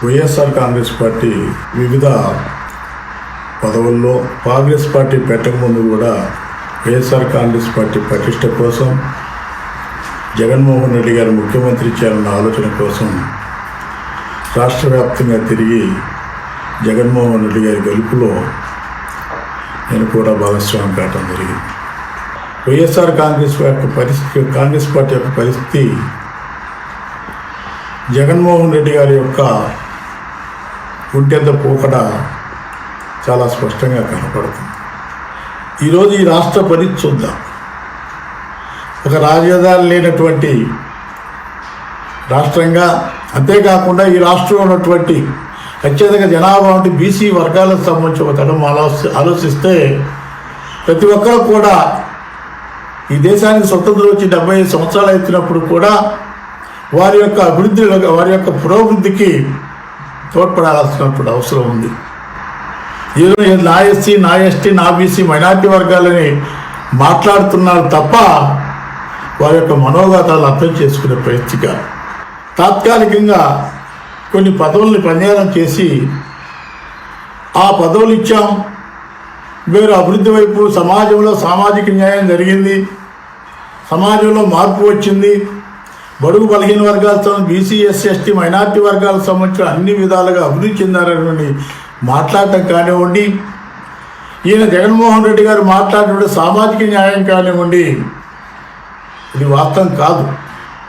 YSR Congress party వివిధ పదవుల్లో Congress party పెట్టకముందు కూడా వైఎస్ఆర్ కాంగ్రెస్ పార్టీ ప్రతిష్ట కోసం జగన్మోహన్ రెడ్డి గారు ముఖ్యమంత్రి చేయాలన్న ఆలోచన కోసం రాష్ట్ర వ్యాప్తంగా తిరిగి జగన్మోహన్ రెడ్డి గారి గెలుపులో నేను కూడా భాగస్వామ్యం కావడం జరిగింది. వైఎస్ఆర్ కాంగ్రెస్ పార్టీ యొక్క పరిస్థితి జగన్మోహన్ రెడ్డి గారి యొక్క గుంటెద్ద పోకడ చాలా స్పష్టంగా కనపడుతుంది. ఈరోజు ఈ రాష్ట్ర పరిస్థితి చూద్దాం. ఒక రాజధాని లేనటువంటి రాష్ట్రంగా, అంతేకాకుండా ఈ రాష్ట్రంలో ఉన్నటువంటి అత్యధిక జనాభా వంటి బీసీ వర్గాలకు సంబంధించి ఒక తరం ఆలోచిస్తే ప్రతి ఒక్కరు కూడా ఈ దేశానికి స్వతంత్రం వచ్చి 75 సంవత్సరాలు అవుతున్నప్పుడు కూడా వారి యొక్క అభివృద్ధి, వారి యొక్క పురోభివృద్ధికి తోడ్పడాల్సినటువంటి అవసరం ఉంది. ఈరోజు నా ఎస్సీ, నా ఎస్టీ, నా బీసీ, మైనార్టీ వర్గాలని మాట్లాడుతున్నారు తప్ప వారి యొక్క మనోగతాలు అర్థం చేసుకునే పరిస్థితిగా తాత్కాలికంగా కొన్ని పదవుల్ని పనిచేయడం చేసి ఆ పదవులు ఇచ్చాం, వేరు అభివృద్ధి వైపు సమాజంలో సామాజిక న్యాయం జరిగింది, సమాజంలో మార్పు వచ్చింది, బడుగు బలహీన వర్గాలతో బీసీ, ఎస్సీ, ఎస్టీ, మైనార్టీ వర్గాలకు సంబంధించిన అన్ని విధాలుగా అభివృద్ధి చెందారని మాట్లాడటం కానివ్వండి, ఈయన జగన్మోహన్ రెడ్డి గారు మాట్లాడినటువంటి సామాజిక న్యాయం కానివ్వండి, ఇది వాస్తవం కాదు.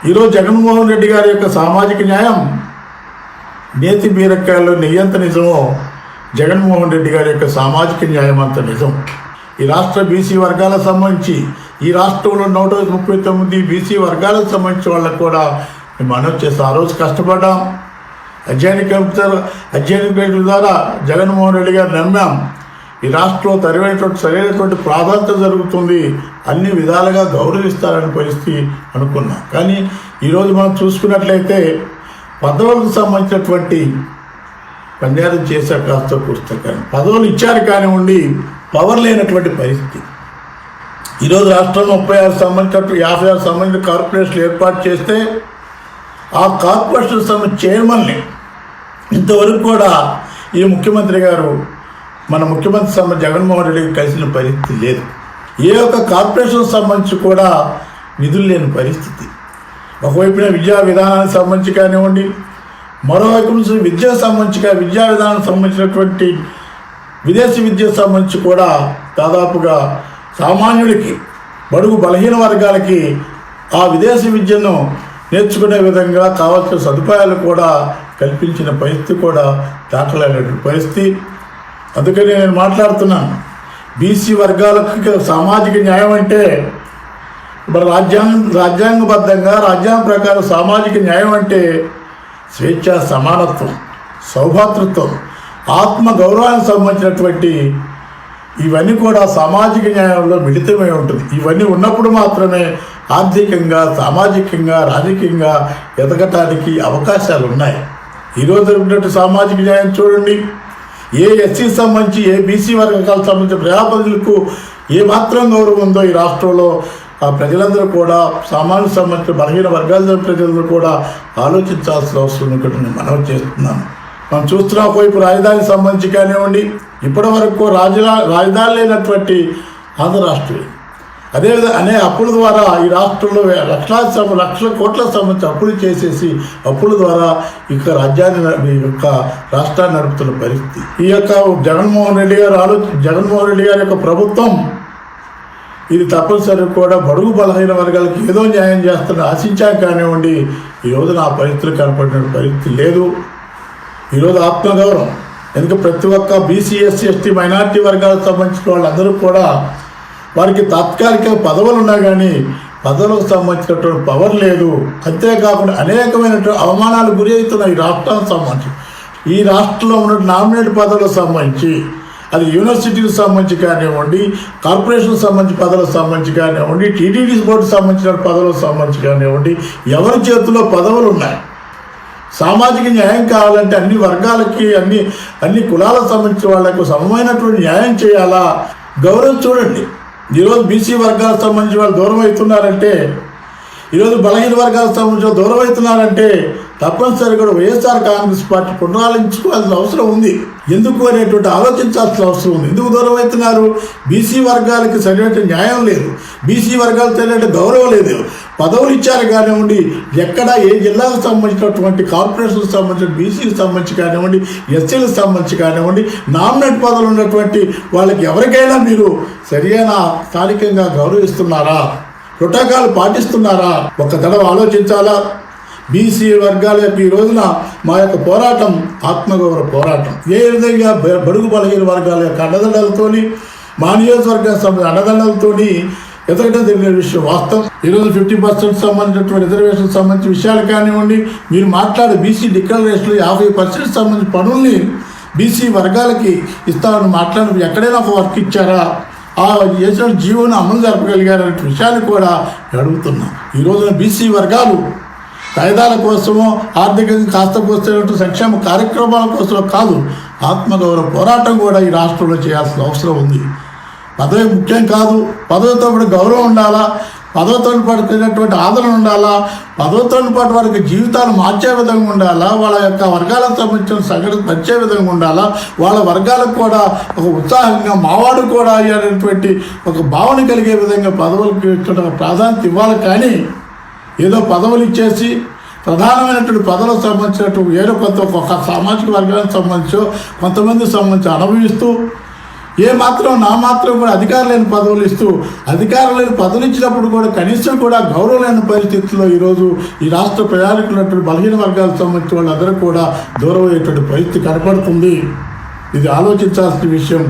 ఈరోజు జగన్మోహన్ రెడ్డి గారి యొక్క సామాజిక న్యాయం నేతి బీరకాయలు నెయ్యంత నిజమో జగన్మోహన్ రెడ్డి గారి యొక్క సామాజిక న్యాయం అంత నిజం. ఈ రాష్ట్ర బీసీ వర్గాలకు సంబంధించి, ఈ రాష్ట్రంలో 139 బీసీ వర్గాలకు సంబంధించి వాళ్ళకు కూడా మేము అనౌన్స్ చేస్తాం. ఆ రోజు కష్టపడ్డాం, అధ్యయన కమిటీ ద్వారా జగన్మోహన్ రెడ్డి గారు నమ్మాం. ఈ రాష్ట్రంలో సరైనటువంటి ప్రాధాన్యత జరుగుతుంది, అన్ని విధాలుగా గౌరవిస్తారనే పరిస్థితి అనుకున్నాం. కానీ ఈరోజు మనం చూసుకున్నట్లయితే పదవులకు సంబంధించినటువంటి పంజాబ్ చేశారు, కాస్త పుస్తకాన్ని పదవులు ఇచ్చారు కానివ్వండి, పవర్ లేనటువంటి పరిస్థితి. ఈరోజు రాష్ట్రంలో 36 సంబంధించినట్టు 56 సంబంధించిన కార్పొరేషన్లు ఏర్పాటు చేస్తే ఆ కార్పొరేషన్ సంబంధించిన చైర్మన్ని ఇంతవరకు కూడా ఈ ముఖ్యమంత్రి గారు, మన ముఖ్యమంత్రి జగన్మోహన్ రెడ్డికి కలిసిన పరిస్థితి లేదు. ఏ ఒక్క కార్పొరేషన్ సంబంధించి కూడా నిధులు లేని పరిస్థితి. ఒకవైపున విద్యా విధానానికి సంబంధించి కానివ్వండి, మరోవైపు నుంచి విద్యా విధానానికి సంబంధించినటువంటి విదేశీ విద్యకు సంబంధించి కూడా దాదాపుగా సామాన్యుడికి, బడుగు బలహీన వర్గాలకి ఆ విదేశీ విద్యను నేర్చుకునే విధంగా కావాల్సిన సదుపాయాలు కూడా కల్పించిన పరిస్థితి కూడా దాఖలైనటువంటి పరిస్థితి. అందుకని నేను మాట్లాడుతున్నాను, బీసీ వర్గాలకు సామాజిక న్యాయం అంటే మరి రాజ్యాంగబద్ధంగా రాజ్యాంగం ప్రకారం సామాజిక న్యాయం అంటే స్వేచ్ఛ, సమానత్వం, సౌభాతృత్వం, ఆత్మ గౌరవానికి సంబంధించినటువంటి ఇవన్నీ కూడా సామాజిక న్యాయంలో మిళితమై ఉంటుంది. ఇవన్నీ ఉన్నప్పుడు మాత్రమే ఆర్థికంగా, సామాజికంగా, రాజకీయంగా ఎదగటానికి అవకాశాలు ఉన్నాయి. ఈరోజు ఉన్నటువంటి సామాజిక న్యాయం చూడండి, ఏ ఎస్సీకి సంబంధించి, ఏ బీసీ వర్గాలకు సంబంధించిన ప్రజాప్రతినిధులకు ఏమాత్రం గౌరవం ఉందో ఈ రాష్ట్రంలో ఆ ప్రజలందరూ కూడా, సామాన్యులకు సంబంధించిన బలహీన వర్గాల ప్రజలందరూ కూడా ఆలోచించాల్సిన అవసరం ఇక్కడ నేను మనవి చేస్తున్నాను. మనం చూస్తున్న ఒకవైపు రాజధానికి సంబంధించి కానివ్వండి, ఇప్పటి వరకు రాజధాని లేనటువంటి ఆంధ్ర రాష్ట్రం, అదేవిధంగా అనేక అప్పుల ద్వారా ఈ రాష్ట్రంలో లక్షల కోట్లకు సంబంధించి అప్పులు చేసేసి అప్పుల ద్వారా ఇక రాష్ట్రాన్ని నడుపుతున్న పరిస్థితి. ఈ యొక్క జగన్మోహన్ రెడ్డి గారి యొక్క ప్రభుత్వం ఇది తప్పనిసరి కూడా బడుగు బలహీన వర్గాలకు ఏదో న్యాయం చేస్తున్న ఆశించాం కానివ్వండి, ఈరోజు నా పరిస్థితులు కనపడిన పరిస్థితి లేదు. ఈరోజు ఆత్మగౌరవం, ఎందుకంటే ప్రతి ఒక్క బీసీ, ఎస్సీ, ఎస్టీ, మైనార్టీ వర్గాలకు సంబంధించిన వాళ్ళందరూ కూడా వారికి తాత్కాలిక పదవులు ఉన్నా కానీ పదవులకు సంబంధించినటువంటి పవర్ లేదు. అంతేకాకుండా అనేకమైనటువంటి అవమానాలు గురి అవుతున్న ఈ రాష్ట్రానికి సంబంధించి, ఈ రాష్ట్రంలో ఉన్న నామినేట్ పదవులకు సంబంధించి, అది యూనివర్సిటీకి సంబంధించి కానివ్వండి, కార్పొరేషన్ సంబంధించి పదవులకు సంబంధించి కానివ్వండి, టీటీడీ బోర్డు సంబంధించిన పదవులకు సంబంధించి కానివ్వండి, ఎవరి చేతిలో పదవులు ఉన్నాయి. సామాజిక న్యాయం కావాలంటే అన్ని వర్గాలకి, అన్ని కులాలకు సంబంధించిన వాళ్లకు సమమైనటువంటి న్యాయం చేయాలా? గౌరవం చూడండి, ఈరోజు బీసీ వర్గాలకు సంబంధించి వాళ్ళు దూరం అవుతున్నారంటే ఈరోజు బలహీన వర్గాలకు సంబంధించిన దూరం అవుతున్నారంటే తప్పనిసరిగా కూడా వైఎస్ఆర్ కాంగ్రెస్ పార్టీ పునరాలించుకోవాల్సిన అవసరం ఉంది. ఎందుకు అనేటువంటి ఆలోచించాల్సిన అవసరం ఉంది. ఎందుకు దూరం అవుతున్నారు? బీసీ వర్గాలకి సరైన న్యాయం లేదు, బీసీ వర్గాలకు సరైన గౌరవం లేదు. పదవులు ఇచ్చారు కానివ్వండి, ఎక్కడ ఏ జిల్లాకు సంబంధించినటువంటి కార్పొరేషన్కి సంబంధించిన బీసీకి సంబంధించి కానివ్వండి, ఎస్సీలకు సంబంధించి కానివ్వండి, నామినేట్ పదవులు ఉన్నటువంటి వాళ్ళకి ఎవరికైనా మీరు సరైన స్థానికంగా గౌరవిస్తున్నారా? ప్రోటోకాల్ పాటిస్తున్నారా? ఒక తడవ ఆలోచించాలా. బీసీ వర్గాల యొక్క ఈ రోజున మా యొక్క పోరాటం ఆత్మగౌరవ పోరాటం. ఏ విధంగా బడుగు బలహీన వర్గాల యొక్క అండదండలతోని, మా నియోజకవర్గానికి సంబంధించిన అండదండలతోని ఎదగడం జరిగిన విషయం వాస్తవం. ఈరోజు 50% సంబంధించినటువంటి రిజర్వేషన్ సంబంధించిన విషయాలు కానివ్వండి, మీరు మాట్లాడే బీసీ డిక్లరేషన్లు 50% సంబంధించిన పనుల్ని బీసీ వర్గాలకి ఇస్తామని మాట్లాడినప్పుడు ఎక్కడైనా ఒక వర్క్ ఇచ్చారా? ఆ చేసిన జీవోను అమలు జరపగలిగారనే విషయాన్ని కూడా అడుగుతున్నాం. ఈ రోజున బీసీ వర్గాలు కాయిదాల కోసమో ఆర్థికంగా కాస్త పోస్తున్నట్టు సంక్షేమ కార్యక్రమాల కోసమో కాదు, ఆత్మగౌరవ పోరాటం కూడా ఈ రాష్ట్రంలో చేయాల్సిన అవసరం ఉంది. పదవి ముఖ్యం కాదు, పదవితో పాటు గౌరవం ఉండాలా, పదవితో పాటు ఆదరణ ఉండాలా, పదవితో పాటు వారికి జీవితాలు మార్చే విధంగా ఉండాలా, వాళ్ళ యొక్క వర్గాలకు సంబంధించిన సంఘటన వచ్చే విధంగా ఉండాలా, వాళ్ళ వర్గాలకు కూడా ఒక ఉత్సాహంగా మావాడు కూడా అయ్యేటువంటి ఒక భావన కలిగే విధంగా పదవులకు ఇచ్చిన ప్రాధాన్యత ఇవ్వాలి. కానీ ఏదో పదవులు ఇచ్చేసి ప్రధానమైనటువంటి పదవులకు సంబంధించినటువంటి ఏదో ఒక సామాజిక వర్గానికి సంబంధించో కొంతమందికి సంబంధించి అనుభవిస్తూ మాత్రం కూడా అధికారం లేని పదవులు ఇస్తూ, అధికారం లేని పదవులు ఇచ్చినప్పుడు కూడా కనీసం కూడా గౌరవం లేని పరిస్థితుల్లో ఈరోజు ఈ రాష్ట్ర ప్రయాణికులైనటువంటి బలహీన వర్గాలకు సంబంధించిన వాళ్ళందరూ కూడా దూరం అయ్యేటువంటి పరిస్థితి కనపడుతుంది. ఇది ఆలోచించాల్సిన విషయం.